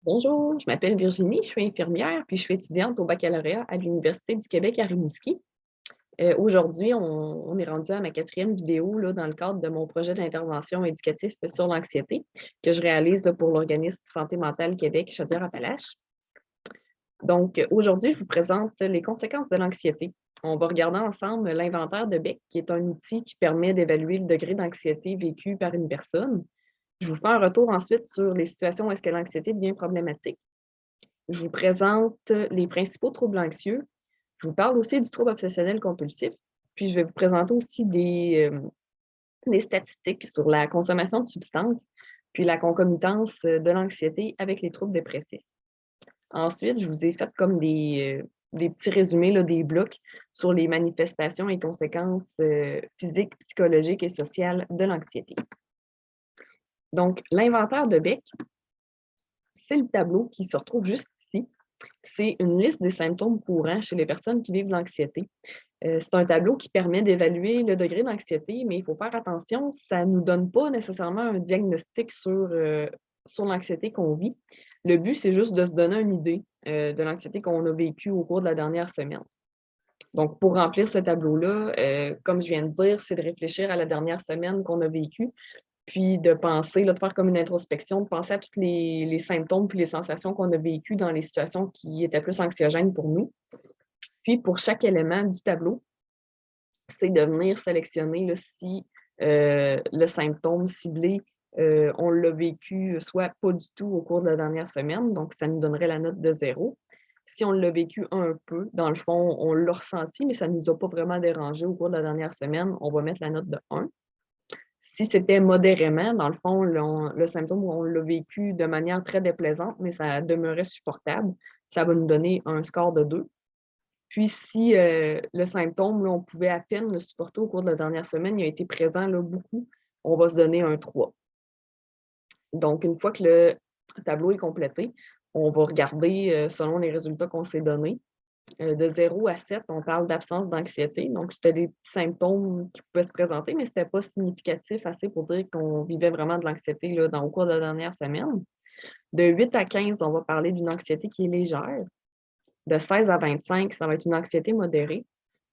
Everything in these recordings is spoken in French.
Bonjour, je m'appelle Virginie, je suis infirmière, puis je suis étudiante au baccalauréat à l'Université du Québec à Rimouski. Aujourd'hui, on est rendu à ma quatrième vidéo là, dans le cadre de mon projet d'intervention éducatif sur l'anxiété que je réalise là, pour l'organisme Santé mentale Québec Chaudière-Appalaches. Donc, aujourd'hui, je vous présente les conséquences de l'anxiété. On va regarder ensemble l'inventaire de Beck, qui est un outil qui permet d'évaluer le degré d'anxiété vécu par une personne. Je vous fais un retour ensuite sur les situations où est-ce que l'anxiété devient problématique. Je vous présente les principaux troubles anxieux. Je vous parle aussi du trouble obsessionnel compulsif. Puis je vais vous présenter aussi des statistiques sur la consommation de substances, puis la concomitance de l'anxiété avec les troubles dépressifs. Ensuite, je vous ai fait comme des petits résumés, là, des blocs sur les manifestations et conséquences physiques, psychologiques et sociales de l'anxiété. Donc, l'inventaire de Beck, c'est le tableau qui se retrouve juste ici. C'est une liste des symptômes courants chez les personnes qui vivent de l'anxiété. C'est un tableau qui permet d'évaluer le degré d'anxiété, mais il faut faire attention, ça ne nous donne pas nécessairement un diagnostic sur l'anxiété qu'on vit. Le but, c'est juste de se donner une idée de l'anxiété qu'on a vécue au cours de la dernière semaine. Donc, pour remplir ce tableau-là, comme je viens de dire, c'est de réfléchir à la dernière semaine qu'on a vécue, puis de penser, là, de faire comme une introspection, de penser à tous les symptômes puis les sensations qu'on a vécues dans les situations qui étaient plus anxiogènes pour nous. Puis, pour chaque élément du tableau, c'est de venir sélectionner là, si le symptôme ciblé, on l'a vécu soit pas du tout au cours de la dernière semaine, donc ça nous donnerait la note de 0. Si on l'a vécu un peu, dans le fond, on l'a ressenti, mais ça ne nous a pas vraiment dérangé au cours de la dernière semaine, on va mettre la note de 1. Si c'était modérément, dans le fond, le symptôme, on l'a vécu de manière très déplaisante, mais ça demeurait supportable, ça va nous donner un score de 2. Puis si le symptôme, là, on pouvait à peine le supporter au cours de la dernière semaine, il a été présent là, beaucoup, on va se donner un 3. Donc, une fois que le tableau est complété, on va regarder selon les résultats qu'on s'est donnés. De 0 à 7, on parle d'absence d'anxiété. Donc, c'était des petits symptômes qui pouvaient se présenter, mais ce n'était pas significatif assez pour dire qu'on vivait vraiment de l'anxiété au cours de la dernière semaine. De 8 à 15, on va parler d'une anxiété qui est légère. De 16 à 25, ça va être une anxiété modérée.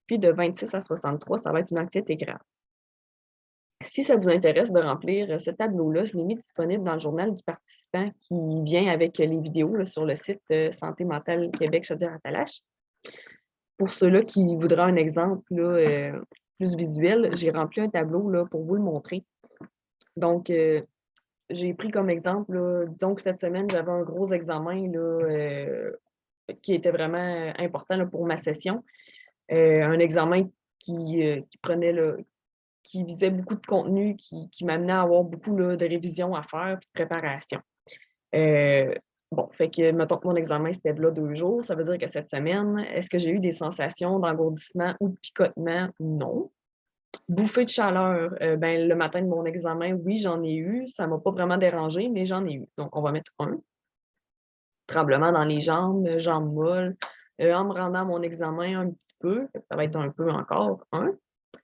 Puis de 26 à 63, ça va être une anxiété grave. Si ça vous intéresse de remplir ce tableau-là, je l'ai mis disponible dans le journal du participant qui vient avec les vidéos là, sur le site Santé mentale Québec Chaudière-Appalaches. Pour ceux-là qui voudraient un exemple là, plus visuel, j'ai rempli un tableau là, pour vous le montrer. Donc, j'ai pris comme exemple, là, disons que cette semaine, j'avais un gros examen là, qui était vraiment important là, pour ma session. Un examen qui prenait qui visait beaucoup de contenu, qui m'amenait à avoir beaucoup là, de révisions à faire et de préparation. Euh, bon, fait que, mettons que mon examen, c'était là 2 jours. Ça veut dire que cette semaine, est-ce que j'ai eu des sensations d'engourdissement ou de picotement? Non. Bouffée de chaleur, ben, le matin de mon examen, oui, j'en ai eu. Ça ne m'a pas vraiment dérangé, mais j'en ai eu. Donc, on va mettre 1. Tremblement dans les jambes, jambes molles. En me rendant à mon examen un petit peu, ça va être un peu encore 1.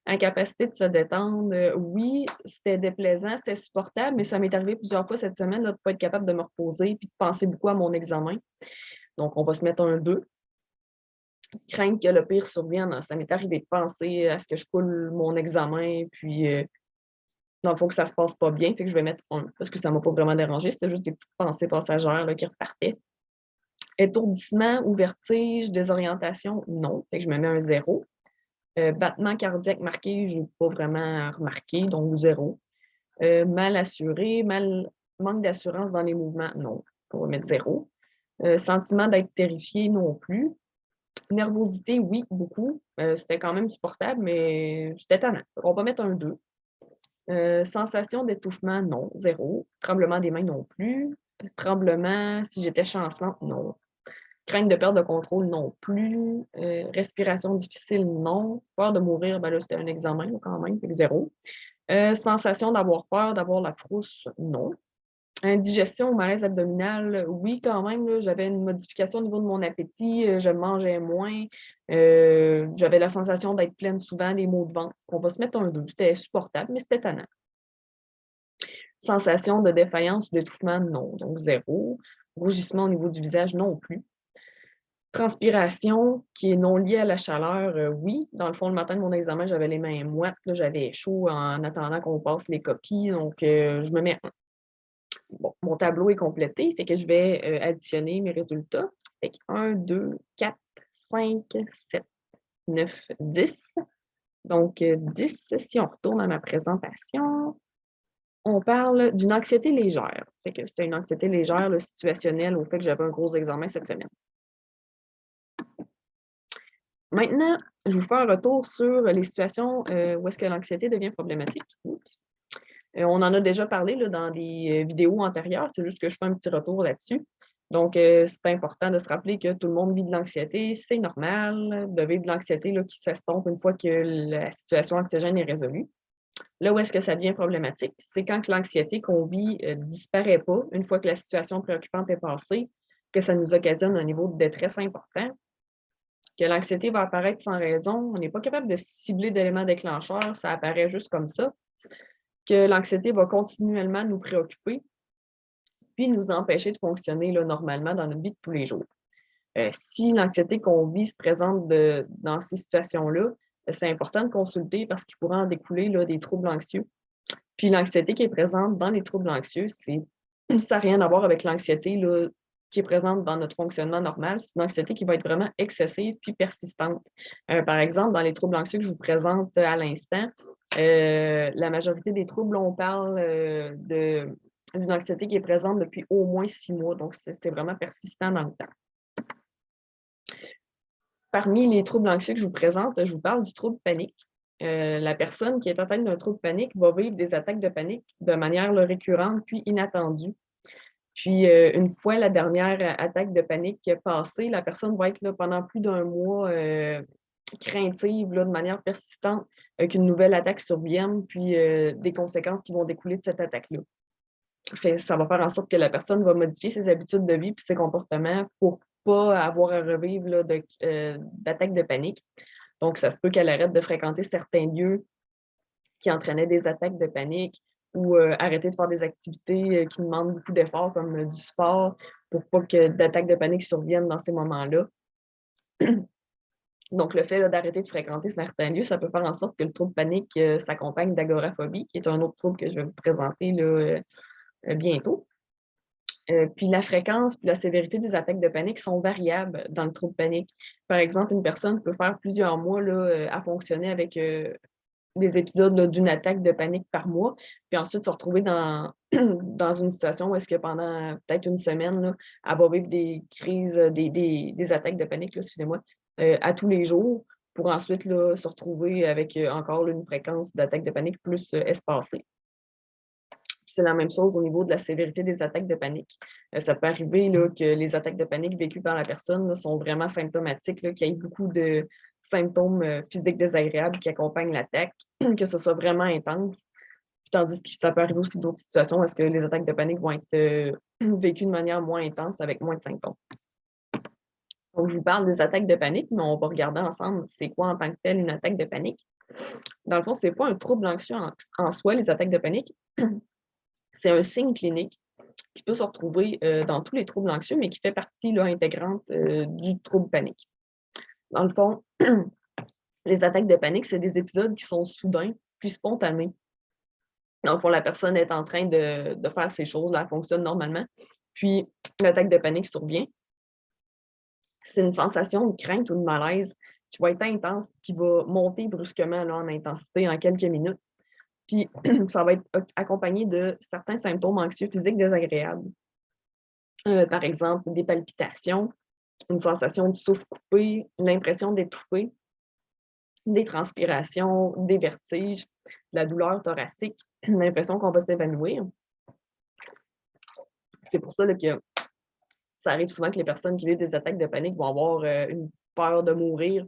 Incapacité de se détendre, oui, c'était déplaisant, c'était supportable, mais ça m'est arrivé plusieurs fois cette semaine là, de ne pas être capable de me reposer et de penser beaucoup à mon examen. Donc, on va se mettre un 2. Craindre que le pire survienne, ça m'est arrivé de penser à ce que je coule mon examen, puis dans le fond que ça se passe pas bien, fait que je vais mettre 1 parce que ça ne m'a pas vraiment dérangé, c'était juste des petites pensées passagères là, qui repartaient. Étourdissement ou vertige, désorientation, non, fait que je me mets un 0. Battement cardiaque marqué, je n'ai pas vraiment remarqué, donc 0. Mal assuré, manque d'assurance dans les mouvements, non, on va mettre 0. Sentiment d'être terrifié, non plus. Nervosité, oui, beaucoup. C'était quand même supportable, mais c'était tannant. On va mettre un 2. Sensation d'étouffement, non, 0. Tremblement des mains, non plus. Tremblement, si j'étais chancelante, non. Crainte de perte de contrôle, non plus. Respiration difficile, non. Peur de mourir, ben là, c'était un examen quand même, c'est 0. Sensation d'avoir peur, d'avoir la frousse, non. Indigestion ou malaise abdominal, oui, quand même, là, j'avais une modification au niveau de mon appétit, je mangeais moins, j'avais la sensation d'être pleine souvent, des maux de ventre. On va se mettre un 2. C'était supportable, mais c'était tannant. Sensation de défaillance ou d'étouffement, non, donc 0. Rougissement au niveau du visage, non plus. Transpiration qui est non liée à la chaleur, oui. Dans le fond, le matin de mon examen, j'avais les mains moites, là, j'avais chaud en attendant qu'on passe les copies, donc je me mets 1. Bon, mon tableau est complété, fait que je vais additionner mes résultats. Fait que 1, 2, 4, 5, 7, 9, 10. Donc 10, si on retourne à ma présentation, on parle d'une anxiété légère. Fait que c'était une anxiété légère, là, situationnelle, au fait que j'avais un gros examen cette semaine. Maintenant, je vous fais un retour sur les situations où est-ce que l'anxiété devient problématique. Oups. On en a déjà parlé là, dans des vidéos antérieures, c'est juste que je fais un petit retour là-dessus. Donc, c'est important de se rappeler que tout le monde vit de l'anxiété, c'est normal de vivre de l'anxiété qui s'estompe une fois que la situation anxiogène est résolue. Là où est-ce que ça devient problématique, c'est quand l'anxiété qu'on vit ne disparaît pas une fois que la situation préoccupante est passée, que ça nous occasionne un niveau de détresse important, que l'anxiété va apparaître sans raison, on n'est pas capable de cibler d'éléments déclencheurs, ça apparaît juste comme ça, que l'anxiété va continuellement nous préoccuper, puis nous empêcher de fonctionner là, normalement dans notre vie de tous les jours. Si l'anxiété qu'on vit se présente dans ces situations-là, c'est important de consulter parce qu'il pourrait en découler là, des troubles anxieux. Puis l'anxiété qui est présente dans les troubles anxieux, ça n'a rien à voir avec l'anxiété là, qui est présente dans notre fonctionnement normal. C'est une anxiété qui va être vraiment excessive puis persistante. Par exemple, dans les troubles anxieux que je vous présente à l'instant, la majorité des troubles, on parle d'une anxiété qui est présente depuis au moins 6 mois. Donc, c'est vraiment persistant dans le temps. Parmi les troubles anxieux que je vous présente, je vous parle du trouble panique. La personne qui est atteinte d'un trouble panique va vivre des attaques de panique de manière récurrente puis inattendue. Puis, une fois la dernière attaque de panique passée, la personne va être là, pendant plus d'un mois craintive, là, de manière persistante, qu'une nouvelle attaque survienne, puis des conséquences qui vont découler de cette attaque-là. Ça va faire en sorte que la personne va modifier ses habitudes de vie puis ses comportements pour ne pas avoir à revivre là, d'attaques de panique. Donc, ça se peut qu'elle arrête de fréquenter certains lieux qui entraînaient des attaques de panique ou arrêter de faire des activités qui demandent beaucoup d'efforts comme du sport pour pas que d'attaques de panique surviennent dans ces moments-là. Donc, le fait d'arrêter de fréquenter certains lieux, ça peut faire en sorte que le trouble panique s'accompagne d'agoraphobie, qui est un autre trouble que je vais vous présenter là, bientôt. Puis la fréquence puis la sévérité des attaques de panique sont variables dans le trouble panique. Par exemple, une personne peut faire plusieurs mois là, à fonctionner avec des épisodes d'une attaque de panique par mois, puis ensuite se retrouver dans, dans une situation où est-ce que pendant peut-être une semaine, là, elle va vivre des crises, des attaques de panique, là, excusez-moi, à tous les jours, pour ensuite là, se retrouver avec encore une fréquence d'attaque de panique plus espacée. C'est la même chose au niveau de la sévérité des attaques de panique. Ça peut arriver là, que les attaques de panique vécues par la personne là, sont vraiment symptomatiques, qu'il y ait beaucoup de symptômes physiques désagréables qui accompagnent l'attaque, que ce soit vraiment intense. Tandis que ça peut arriver aussi d'autres situations où est-ce que les attaques de panique vont être vécues de manière moins intense avec moins de symptômes. Donc, je vous parle des attaques de panique, mais on va regarder ensemble c'est quoi en tant que tel une attaque de panique. Dans le fond, ce n'est pas un trouble anxieux en soi, les attaques de panique. C'est un signe clinique qui peut se retrouver dans tous les troubles anxieux, mais qui fait partie là, intégrante du trouble panique. Dans le fond, les attaques de panique, c'est des épisodes qui sont soudains puis spontanés. Dans le fond, la personne est en train de faire ses choses, là, elle fonctionne normalement, puis l'attaque de panique survient. C'est une sensation de crainte ou de malaise qui va être intense, qui va monter brusquement là, en intensité en quelques minutes. Puis ça va être accompagné de certains symptômes anxieux physiques désagréables. Par exemple, des palpitations, une sensation de souffle coupé, l'impression d'étouffer, des transpirations, des vertiges, de la douleur thoracique, l'impression qu'on va s'évanouir. C'est pour ça là, que ça arrive souvent que les personnes qui vivent des attaques de panique vont avoir une peur de mourir,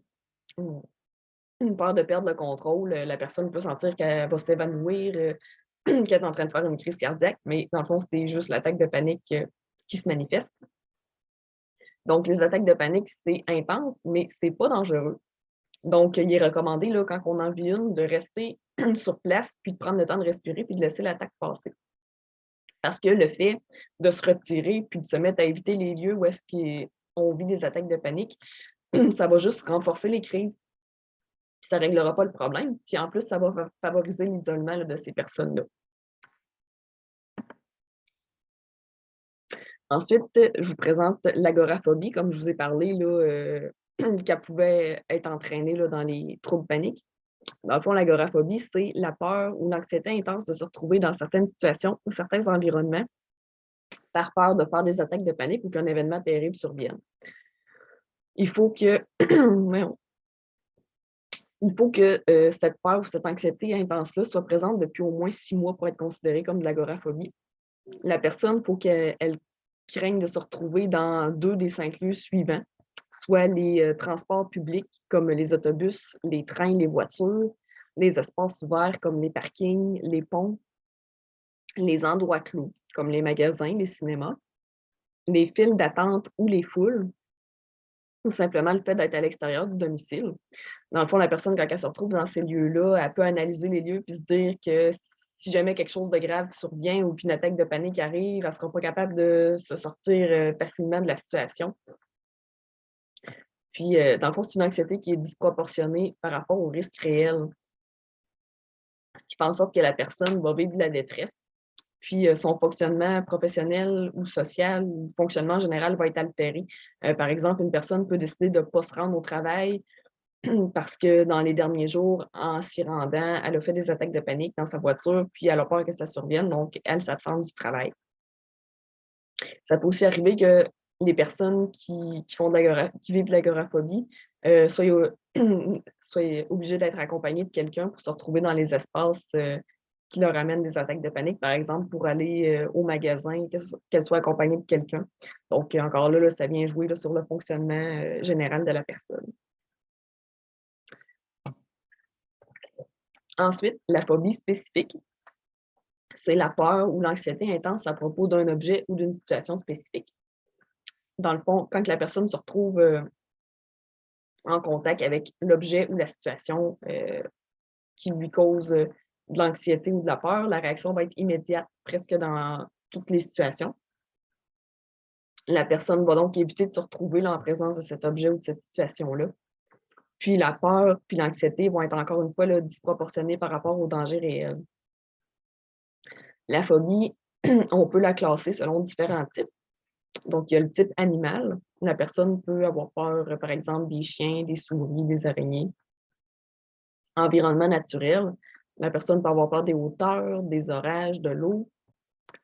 une peur de perdre le contrôle. La personne peut sentir qu'elle va s'évanouir, qu'elle est en train de faire une crise cardiaque, mais dans le fond, c'est juste l'attaque de panique qui se manifeste. Donc, les attaques de panique, c'est intense, mais c'est pas dangereux. Donc, il est recommandé, là, quand on en vit une, de rester sur place, puis de prendre le temps de respirer, puis de laisser l'attaque passer. Parce que le fait de se retirer puis de se mettre à éviter les lieux où est-ce qu'on vit des attaques de panique, ça va juste renforcer les crises, puis ça ne réglera pas le problème. Puis en plus, ça va favoriser l'isolement là, de ces personnes-là. Ensuite, je vous présente l'agoraphobie, comme je vous ai parlé, là, qu'elle pouvait être entraînée là, dans les troubles paniques. Dans le fond, l'agoraphobie, c'est la peur ou l'anxiété intense de se retrouver dans certaines situations ou certains environnements par peur de faire des attaques de panique ou qu'un événement terrible survienne. Il faut que, voyons, il faut que cette peur ou cette anxiété intense-là soit présente depuis au moins 6 mois pour être considérée comme de l'agoraphobie. La personne, il faut qu'elle craigne de se retrouver dans 2 des 5 lieux suivants, soit les transports publics comme les autobus, les trains, les voitures, les espaces ouverts comme les parkings, les ponts, les endroits clos comme les magasins, les cinémas, les files d'attente ou les foules, ou simplement le fait d'être à l'extérieur du domicile. Dans le fond, la personne, quand elle se retrouve dans ces lieux-là, elle peut analyser les lieux puis se dire que si jamais quelque chose de grave survient ou qu'une attaque de panique arrive, elle ne sera pas capable de se sortir facilement de la situation. Puis, dans le fond, c'est une anxiété qui est disproportionnée par rapport au risque réel, ce qui fait en sorte que la personne va vivre de la détresse. Puis, son fonctionnement professionnel ou social ou fonctionnement général va être altéré. Par exemple, une personne peut décider de ne pas se rendre au travail parce que dans les derniers jours, en s'y rendant, elle a fait des attaques de panique dans sa voiture, puis elle a peur que ça survienne, donc elle s'absente du travail. Ça peut aussi arriver que les personnes qui vivent de l'agoraphobie soient, soient obligées d'être accompagnées de quelqu'un pour se retrouver dans les espaces qui leur amènent des attaques de panique, par exemple, pour aller au magasin, qu'elles soient accompagnées de quelqu'un. Donc, encore là, ça vient jouer là, sur le fonctionnement général de la personne. Ensuite, la phobie spécifique, c'est la peur ou l'anxiété intense à propos d'un objet ou d'une situation spécifique. Dans le fond, quand la personne se retrouve en contact avec l'objet ou la situation qui lui cause de l'anxiété ou de la peur, la réaction va être immédiate presque dans toutes les situations. La personne va donc éviter de se retrouver là, en présence de cet objet ou de cette situation-là. Puis la peur puis l'anxiété vont être encore une fois là, disproportionnées par rapport au danger réel. La phobie, on peut la classer selon différents types. Donc, il y a le type animal. La personne peut avoir peur, par exemple, des chiens, des souris, des araignées. Environnement naturel. La personne peut avoir peur des hauteurs, des orages, de l'eau.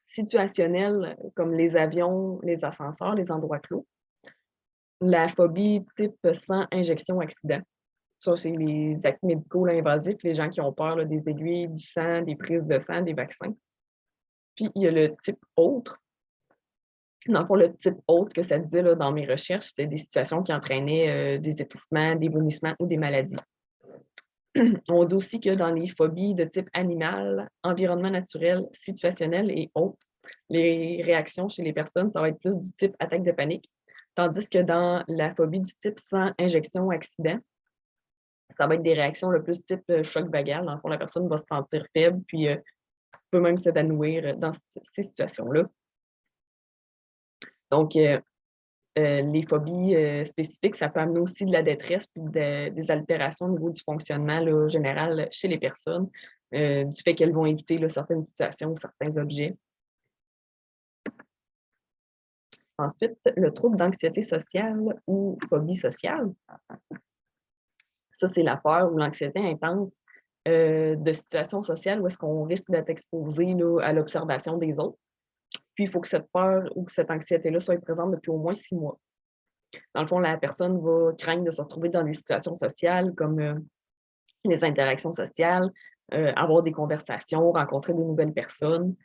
Situationnel, comme les avions, les ascenseurs, les endroits clos. La phobie type sang, injection, accident. Ça, c'est les actes médicaux là, invasifs, les gens qui ont peur là, des aiguilles, du sang, des prises de sang, des vaccins. Puis, il y a le type autre. Dans le fond, le type autre, ce que ça disait là, dans mes recherches, c'était des situations qui entraînaient des étouffements, des vomissements ou des maladies. On dit aussi que dans les phobies de type animal, environnement naturel, situationnel et autres, les réactions chez les personnes, ça va être plus du type attaque de panique. Tandis que dans la phobie du type sans injection accident, ça va être des réactions le plus type choc vagal. Dans le fond, la personne va se sentir faible, puis peut même s'évanouir dans ces situations-là. Donc, les phobies spécifiques, ça peut amener aussi de la détresse puis des altérations au niveau du fonctionnement là, général chez les personnes, du fait qu'elles vont éviter là, certaines situations ou certains objets. Ensuite, le trouble d'anxiété sociale ou phobie sociale. Ça, c'est la peur ou l'anxiété intense de situations sociales où est-ce qu'on risque d'être exposé là, à l'observation des autres. Puis, il faut que cette peur ou que cette anxiété-là soit présente depuis au moins 6 mois. Dans le fond, la personne va craindre de se retrouver dans des situations sociales comme les interactions sociales, avoir des conversations, rencontrer de nouvelles personnes,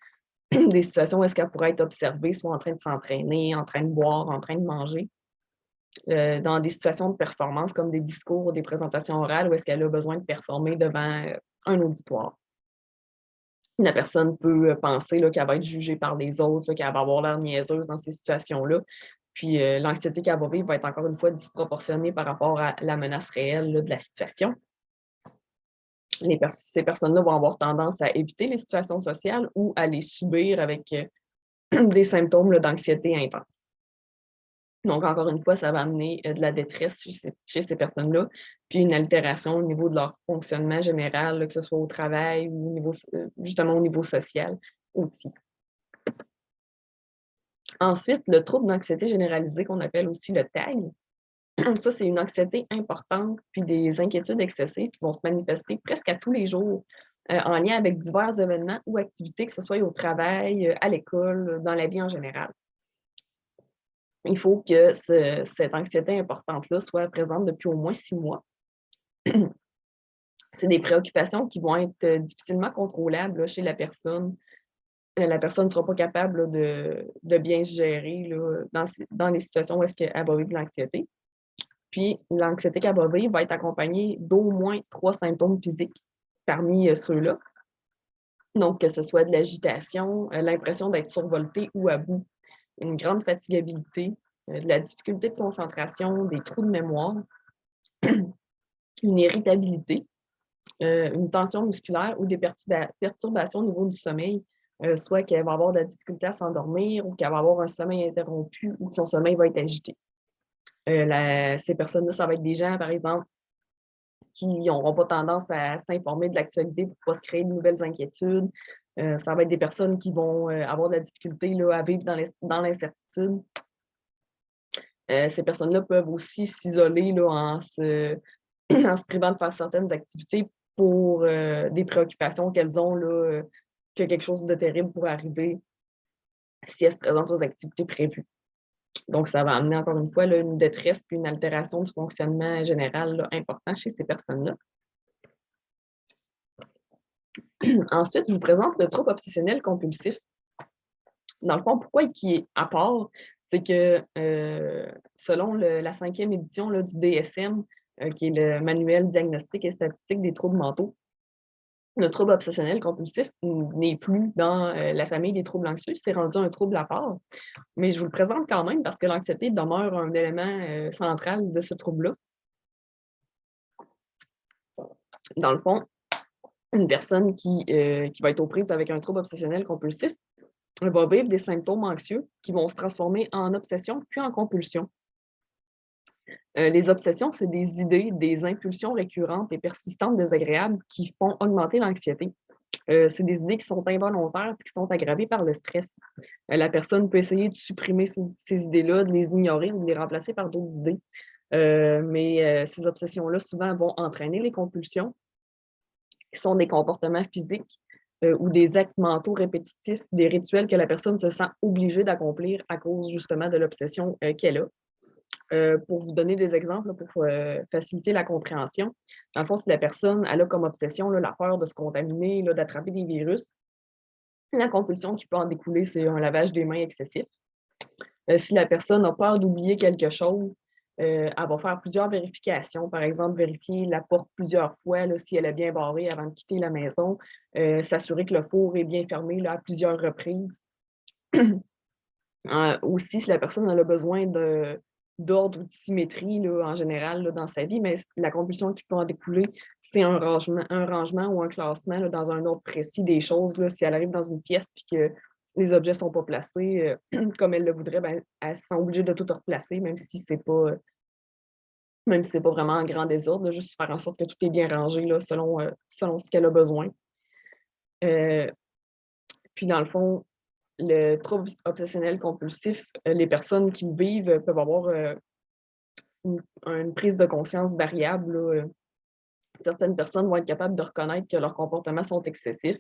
des situations où est-ce qu'elle pourrait être observée, soit en train de s'entraîner, en train de boire, en train de manger. Dans des situations de performance comme des discours ou des présentations orales où est-ce qu'elle a besoin de performer devant un auditoire. La personne peut penser là, qu'elle va être jugée par les autres, qu'elle va avoir l'air niaiseuse dans ces situations-là. Puis l'anxiété qu'elle va vivre va être encore une fois disproportionnée par rapport à la menace réelle là, de la situation. Ces personnes-là vont avoir tendance à éviter les situations sociales ou à les subir avec des symptômes là, d'anxiété intense. Donc, encore une fois, ça va amener de la détresse chez ces personnes-là, puis une altération au niveau de leur fonctionnement général, là, que ce soit au travail ou au niveau, justement au niveau social aussi. Ensuite, le trouble d'anxiété généralisée qu'on appelle aussi le TAG. Ça, c'est une anxiété importante, puis des inquiétudes excessives qui vont se manifester presque à tous les jours, en lien avec divers événements ou activités, que ce soit au travail, à l'école, dans la vie en général. Il faut que cette anxiété importante-là soit présente depuis au moins 6 mois. C'est des préoccupations qui vont être difficilement contrôlables là, chez la personne. La personne ne sera pas capable là, de bien se gérer là, dans les situations où est-ce qu'elle va vivre de l'anxiété. Puis l'anxiété qu'elle va vivre va être accompagnée d'au moins 3 symptômes physiques parmi ceux-là. Donc, que ce soit de l'agitation, l'impression d'être survolté ou à bout, une grande fatigabilité, de la difficulté de concentration, des trous de mémoire, une irritabilité, une tension musculaire ou des perturbations au niveau du sommeil, soit qu'elle va avoir de la difficulté à s'endormir ou qu'elle va avoir un sommeil interrompu ou que son sommeil va être agité. Ces personnes-là, ça va être des gens, par exemple, qui n'auront pas tendance à s'informer de l'actualité pour ne pas se créer de nouvelles inquiétudes. Ça va être des personnes qui vont avoir de la difficulté là, à vivre dans l'incertitude. Ces personnes-là peuvent aussi s'isoler là, en se privant de faire certaines activités pour des préoccupations qu'elles ont, là, que quelque chose de terrible pourrait arriver si elles se présentent aux activités prévues. Donc, ça va amener encore une fois là, une détresse puis une altération du fonctionnement général là, important chez ces personnes-là. Ensuite, je vous présente le trouble obsessionnel compulsif. Dans le fond, pourquoi il est à part? C'est que selon la 5e édition là, du DSM, qui est le manuel diagnostique et statistique des troubles mentaux, le trouble obsessionnel compulsif n'est plus dans la famille des troubles anxieux, c'est rendu un trouble à part. Mais je vous le présente quand même parce que l'anxiété demeure un élément central de ce trouble-là. Dans le fond, une personne qui va être aux prises avec un trouble obsessionnel compulsif va vivre des symptômes anxieux qui vont se transformer en obsession puis en compulsion. Les obsessions, c'est des idées, des impulsions récurrentes et persistantes désagréables qui font augmenter l'anxiété. C'est des idées qui sont involontaires et qui sont aggravées par le stress. La personne peut essayer de supprimer ces idées-là, de les ignorer ou de les remplacer par d'autres idées. Mais ces obsessions-là, souvent, vont entraîner les compulsions, qui sont des comportements physiques ou des actes mentaux répétitifs, des rituels que la personne se sent obligée d'accomplir à cause justement de l'obsession qu'elle a. Pour vous donner des exemples, là, pour faciliter la compréhension, dans le fond, si la personne elle a comme obsession là, la peur de se contaminer, là, d'attraper des virus, la compulsion qui peut en découler, c'est un lavage des mains excessif. Si la personne a peur d'oublier quelque chose, elle va faire plusieurs vérifications. Par exemple, vérifier la porte plusieurs fois là, si elle est bien barrée avant de quitter la maison, s'assurer que le four est bien fermé là, à plusieurs reprises. Aussi, si la personne a besoin d'ordre ou de symétrie là, en général là, dans sa vie, mais la compulsion qui peut en découler, c'est un rangement ou un classement là, dans un ordre précis des choses. Là, si elle arrive dans une pièce et que les objets ne sont pas placés comme elle le voudrait, ben, elle se sent obligée de tout replacer, même si c'est pas vraiment en grand désordre, là, juste faire en sorte que tout est bien rangé là, selon ce qu'elle a besoin. Puis dans le fond, le trouble obsessionnel compulsif, les personnes qui le vivent peuvent avoir une prise de conscience variable. Là. Certaines personnes vont être capables de reconnaître que leurs comportements sont excessifs,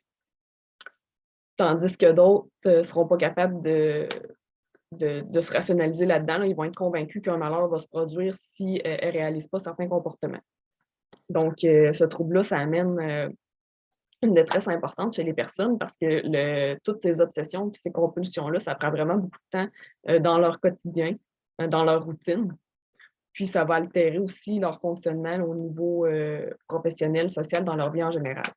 tandis que d'autres ne seront pas capables de se rationaliser là-dedans. Là. Ils vont être convaincus qu'un malheur va se produire si elles ne réalisent pas certains comportements. Donc, ce trouble-là, ça amène une détresse importante chez les personnes parce que toutes ces obsessions et ces compulsions-là, ça prend vraiment beaucoup de temps dans leur quotidien, dans leur routine. Puis ça va altérer aussi leur fonctionnement au niveau professionnel, social, dans leur vie en général.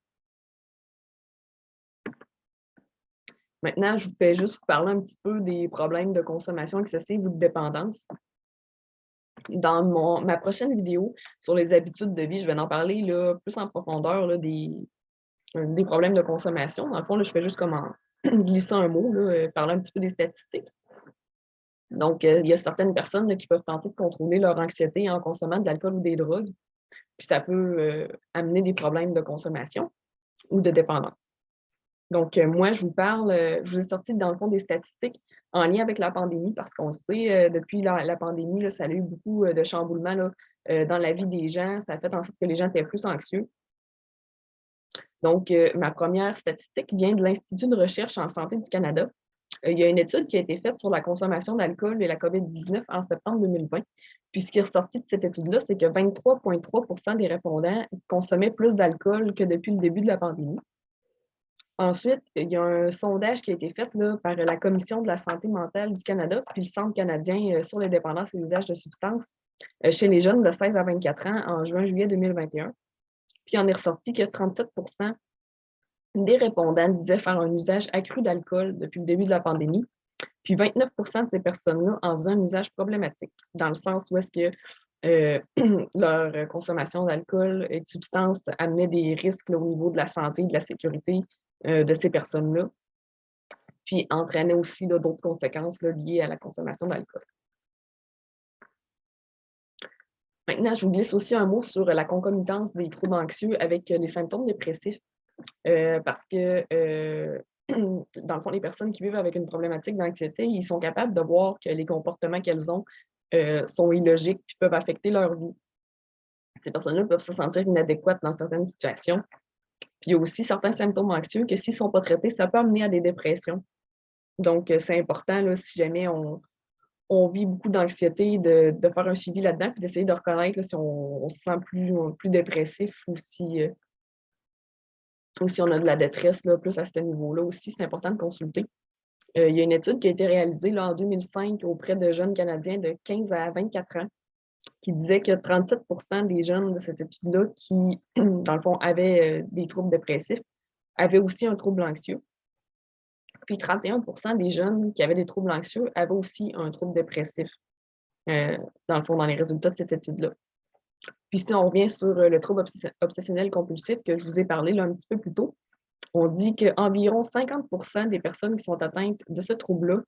Maintenant, je vous fais juste vous parler un petit peu des problèmes de consommation excessive ou de dépendance. Dans ma prochaine vidéo sur les habitudes de vie, je vais en parler là, plus en profondeur là, des problèmes de consommation. Dans le fond, là, je fais juste comme glisser un mot, là, parler un petit peu des statistiques. Donc, il y a certaines personnes là, qui peuvent tenter de contrôler leur anxiété en consommant de l'alcool ou des drogues, puis ça peut amener des problèmes de consommation ou de dépendance. Donc, moi, je vous ai sorti dans le fond des statistiques en lien avec la pandémie parce qu'on sait, depuis la pandémie, là, ça a eu beaucoup de chamboulements là, dans la vie des gens. Ça a fait en sorte que les gens étaient plus anxieux. Donc, ma première statistique vient de l'Institut de recherche en santé du Canada. Il y a une étude qui a été faite sur la consommation d'alcool et la COVID-19 en septembre 2020. Puis ce qui est ressorti de cette étude-là, c'est que 23,3 des répondants consommaient plus d'alcool que depuis le début de la pandémie. Ensuite, il y a un sondage qui a été fait là, par la Commission de la santé mentale du Canada, puis le Centre canadien sur les dépendances et l'usage de substances chez les jeunes de 16 à 24 ans en juin-juillet 2021. Puis il en est ressorti que 37 des répondants disaient faire un usage accru d'alcool depuis le début de la pandémie. Puis 29 de ces personnes-là en faisaient un usage problématique, dans le sens où est-ce que leur consommation d'alcool et de substances amenait des risques là, au niveau de la santé et de la sécurité de ces personnes-là, puis entraînait aussi d'autres conséquences là, liées à la consommation d'alcool. Maintenant, je vous glisse aussi un mot sur la concomitance des troubles anxieux avec les symptômes dépressifs, parce que dans le fond, les personnes qui vivent avec une problématique d'anxiété, ils sont capables de voir que les comportements qu'elles ont sont illogiques et peuvent affecter leur vie. Ces personnes-là peuvent se sentir inadéquates dans certaines situations. Puis il y a aussi certains symptômes anxieux que s'ils ne sont pas traités, ça peut amener à des dépressions. Donc, c'est important, là, si jamais on vit beaucoup d'anxiété, de faire un suivi là-dedans, puis d'essayer de reconnaître là, si on se sent plus dépressif ou si on a de la détresse là, plus à ce niveau-là aussi, c'est important de consulter. Il y a une étude qui a été réalisée là, en 2005 auprès de jeunes Canadiens de 15 à 24 ans qui disait que 37 des jeunes de cette étude-là qui, dans le fond, avaient des troubles dépressifs, avaient aussi un trouble anxieux. Puis 31 des jeunes qui avaient des troubles anxieux avaient aussi un trouble dépressif, dans le fond, dans les résultats de cette étude-là. Puis si on revient sur le trouble obsessionnel compulsif que je vous ai parlé là, un petit peu plus tôt, on dit qu'environ 50 des personnes qui sont atteintes de ce trouble-là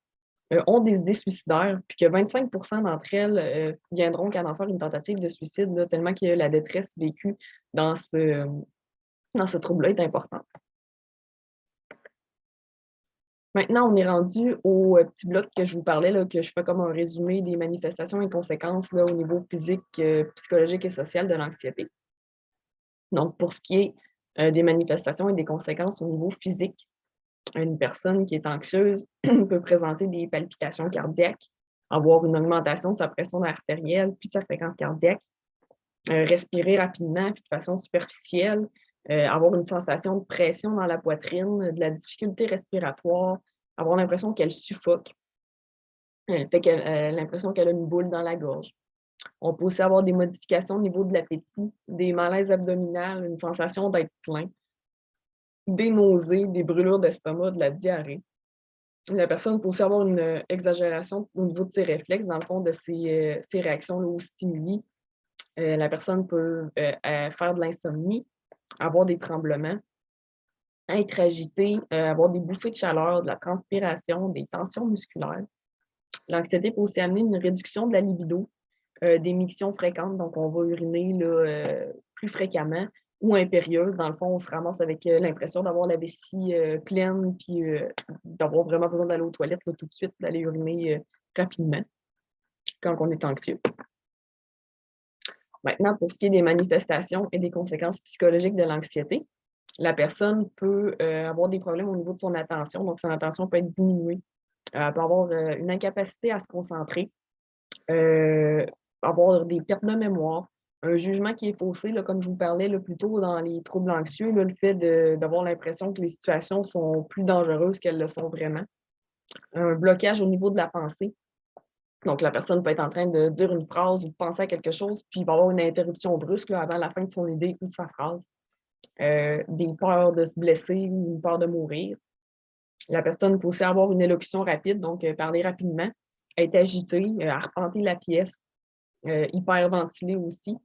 ont des idées suicidaires, puis que 25 d'entre elles viendront qu'à en faire une tentative de suicide, là, tellement que la détresse vécue dans ce trouble-là est importante. Maintenant, on est rendu au petit bloc que je vous parlais, là, que je fais comme un résumé des manifestations et conséquences là, au niveau physique, psychologique et social de l'anxiété. Donc, pour ce qui est des manifestations et des conséquences au niveau physique, une personne qui est anxieuse peut présenter des palpitations cardiaques, avoir une augmentation de sa pression artérielle puis de sa fréquence cardiaque, respirer rapidement puis de façon superficielle, avoir une sensation de pression dans la poitrine, de la difficulté respiratoire, avoir l'impression qu'elle suffoque, l'impression qu'elle a une boule dans la gorge. On peut aussi avoir des modifications au niveau de l'appétit, des malaises abdominales, une sensation d'être plein, des nausées, des brûlures d'estomac, de la diarrhée. La personne peut aussi avoir une exagération au niveau de ses réflexes, dans le fond, de ses réactions là, aux stimuli. La personne peut faire de l'insomnie, avoir des tremblements, être agitée, avoir des bouffées de chaleur, de la transpiration, des tensions musculaires. L'anxiété peut aussi amener une réduction de la libido, des mictions fréquentes, donc on va uriner là, plus fréquemment ou impérieuse. Dans le fond, on se ramasse avec l'impression d'avoir la vessie pleine puis d'avoir vraiment besoin d'aller aux toilettes là, tout de suite, d'aller uriner rapidement quand on est anxieux. Maintenant, pour ce qui est des manifestations et des conséquences psychologiques de l'anxiété, la personne peut avoir des problèmes au niveau de son attention, donc son attention peut être diminuée. Elle peut avoir une incapacité à se concentrer, avoir des pertes de mémoire, un jugement qui est faussé, là, comme je vous parlais là, plus tôt dans les troubles anxieux, là, le fait d'avoir l'impression que les situations sont plus dangereuses qu'elles le sont vraiment. Un blocage au niveau de la pensée. Donc, la personne peut être en train de dire une phrase ou de penser à quelque chose, puis il va y avoir une interruption brusque là, avant la fin de son idée ou de sa phrase. Des peurs de se blesser ou une peur de mourir. La personne peut aussi avoir une élocution rapide, donc parler rapidement, être agitée, arpenter la pièce, hyperventiler aussi.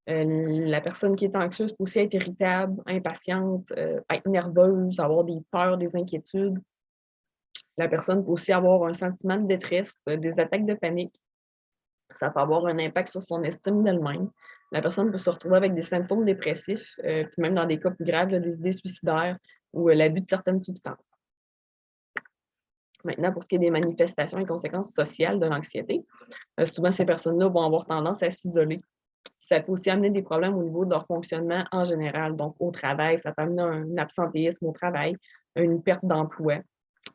La personne qui est anxieuse peut aussi être irritable, impatiente, être nerveuse, avoir des peurs, des inquiétudes, La personne peut aussi avoir un sentiment de détresse, des attaques de panique. Ça peut avoir un impact sur son estime d'elle-même. La personne peut se retrouver avec des symptômes dépressifs, puis même dans des cas plus graves, là, des idées suicidaires ou l'abus de certaines substances. Maintenant, pour ce qui est des manifestations et conséquences sociales de l'anxiété, souvent ces personnes-là vont avoir tendance à s'isoler. Ça peut aussi amener des problèmes au niveau de leur fonctionnement en général. Donc, au travail, ça peut amener un absentéisme au travail, une perte d'emploi,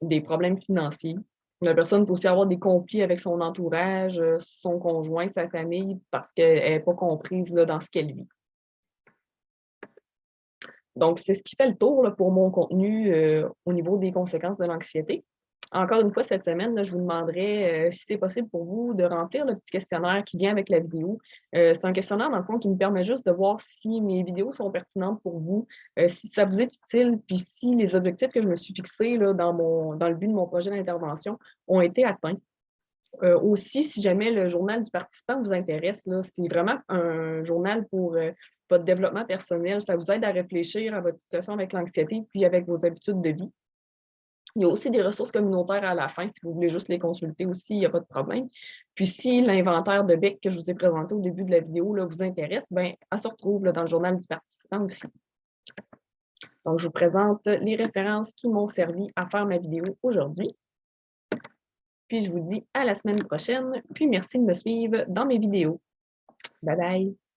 des problèmes financiers. La personne peut aussi avoir des conflits avec son entourage, son conjoint, sa famille, parce qu'elle n'est pas comprise là, dans ce qu'elle vit. Donc, c'est ce qui fait le tour là, pour mon contenu au niveau des conséquences de l'anxiété. Encore une fois, cette semaine, là, je vous demanderai si c'est possible pour vous de remplir le petit questionnaire qui vient avec la vidéo. C'est un questionnaire, dans le fond, qui me permet juste de voir si mes vidéos sont pertinentes pour vous, si ça vous est utile, puis si les objectifs que je me suis fixés là, dans le but de mon projet d'intervention ont été atteints. Aussi, si jamais le journal du participant vous intéresse, là, c'est vraiment un journal pour votre développement personnel. Ça vous aide à réfléchir à votre situation avec l'anxiété puis avec vos habitudes de vie. Il y a aussi des ressources communautaires à la fin. Si vous voulez juste les consulter aussi, il n'y a pas de problème. Puis si l'inventaire de BEC que je vous ai présenté au début de la vidéo là, vous intéresse, bien, elle se retrouve là, dans le journal du participant aussi. Donc, je vous présente les références qui m'ont servi à faire ma vidéo aujourd'hui. Puis je vous dis à la semaine prochaine. Puis merci de me suivre dans mes vidéos. Bye bye!